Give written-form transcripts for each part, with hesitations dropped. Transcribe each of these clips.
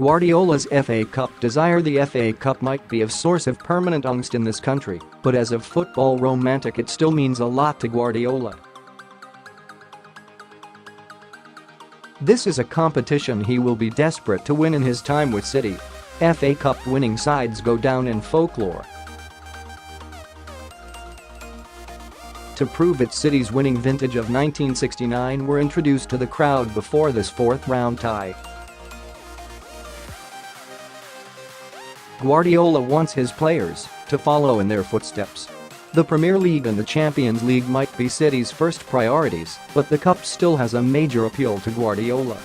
Guardiola's FA Cup desire. The FA Cup might be a source of permanent angst in this country, but as a football romantic it still means a lot to Guardiola. This is a competition he will be desperate to win in his time with City. FA Cup winning sides go down in folklore. To prove it, City's winning vintage of 1969 were introduced to the crowd before this fourth-round tie. Guardiola wants his players to follow in their footsteps. The Premier League and the Champions League might be City's first priorities, but the Cup still has a major appeal to Guardiola.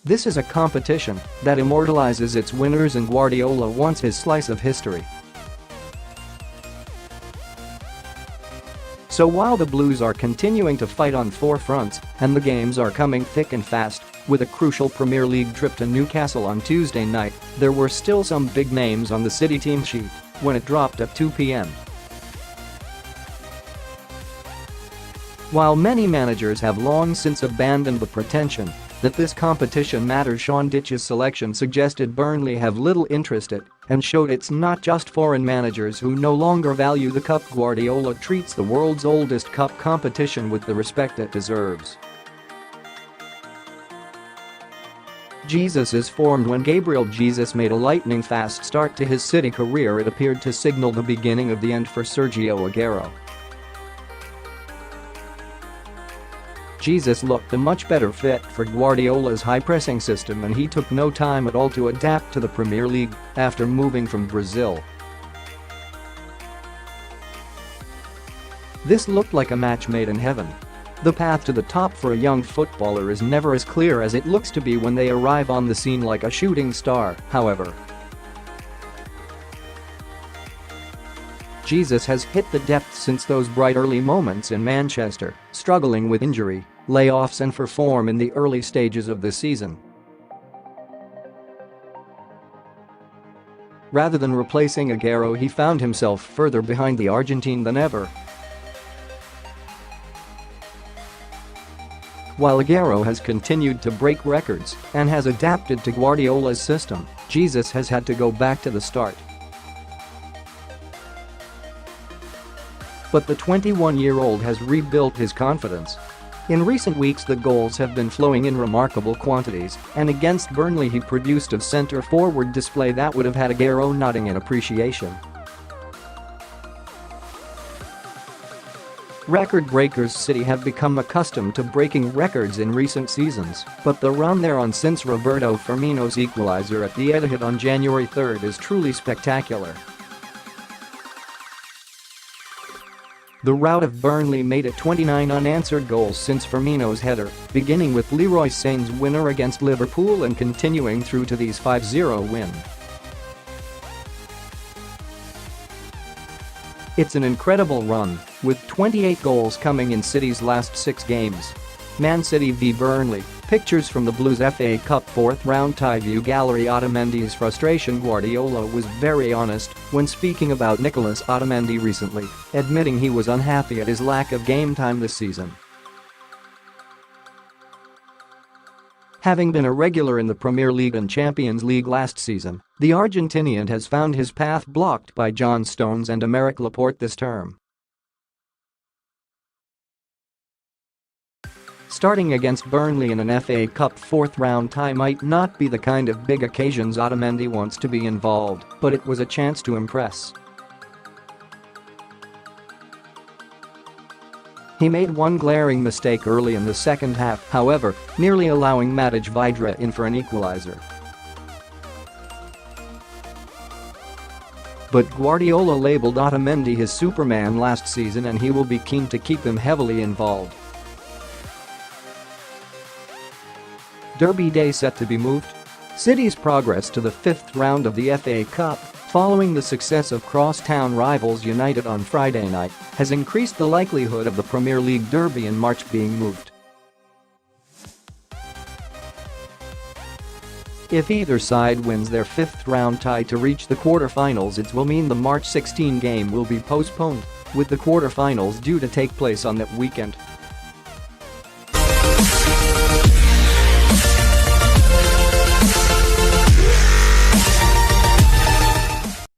This is a competition that immortalizes its winners, and Guardiola wants his slice of history. So while the Blues are continuing to fight on four fronts and the games are coming thick and fast, with a crucial Premier League trip to Newcastle on Tuesday night, there were still some big names on the City team sheet when it dropped at 2 p.m. While many managers have long since abandoned the pretension that this competition matters, Sean Dyche's selection suggested Burnley have little interest in it and showed it's not just foreign managers who no longer value the Cup. Guardiola treats the world's oldest cup competition with the respect it deserves. Jesus is formed. When Gabriel Jesus made a lightning-fast start to his City career, it appeared to signal the beginning of the end for Sergio Aguero. Jesus looked a much better fit for Guardiola's high-pressing system, and he took no time at all to adapt to the Premier League after moving from Brazil. This looked like a match made in heaven. The path to the top for a young footballer is never as clear as it looks to be when they arrive on the scene like a shooting star, however. Jesus has hit the depths since those bright early moments in Manchester, struggling with injury, layoffs and for form in the early stages of the season. Rather than replacing Aguero, he found himself further behind the Argentine than ever. While Aguero has continued to break records and has adapted to Guardiola's system, Jesus has had to go back to the start. But the 21-year-old has rebuilt his confidence. In recent weeks the goals have been flowing in remarkable quantities, and against Burnley he produced a centre-forward display that would have had Aguero nodding in appreciation. Record breakers. City have become accustomed to breaking records in recent seasons, but the run they're on since Roberto Firmino's equaliser at the Etihad on January 3 is truly spectacular. The rout of Burnley made it 29 unanswered goals since Firmino's header, beginning with Leroy Sane's winner against Liverpool and continuing through to these 5-0 win. It's an incredible run, with 28 goals coming in City's last 6 games. Man City v Burnley. Pictures from the Blues FA Cup fourth-round tie view gallery. Otamendi's frustration. Guardiola was very honest when speaking about Nicolas Otamendi recently, admitting he was unhappy at his lack of game time this season. Having been a regular in the Premier League and Champions League last season, the Argentinian has found his path blocked by John Stones and Aymeric Laporte this term. Starting against Burnley in an FA Cup fourth-round tie might not be the kind of big occasions Otamendi wants to be involved, but it was a chance to impress. He made one glaring mistake early in the second half, however, nearly allowing Matic Vydra in for an equaliser. But Guardiola labelled Otamendi his Superman last season, and he will be keen to keep him heavily involved. Derby day set to be moved? City's progress to the fifth round of the FA Cup, following the success of cross-town rivals United on Friday night, has increased the likelihood of the Premier League derby in March being moved. If either side wins their fifth-round tie to reach the quarter-finals, it will mean the March 16 game will be postponed, with the quarter-finals due to take place on that weekend.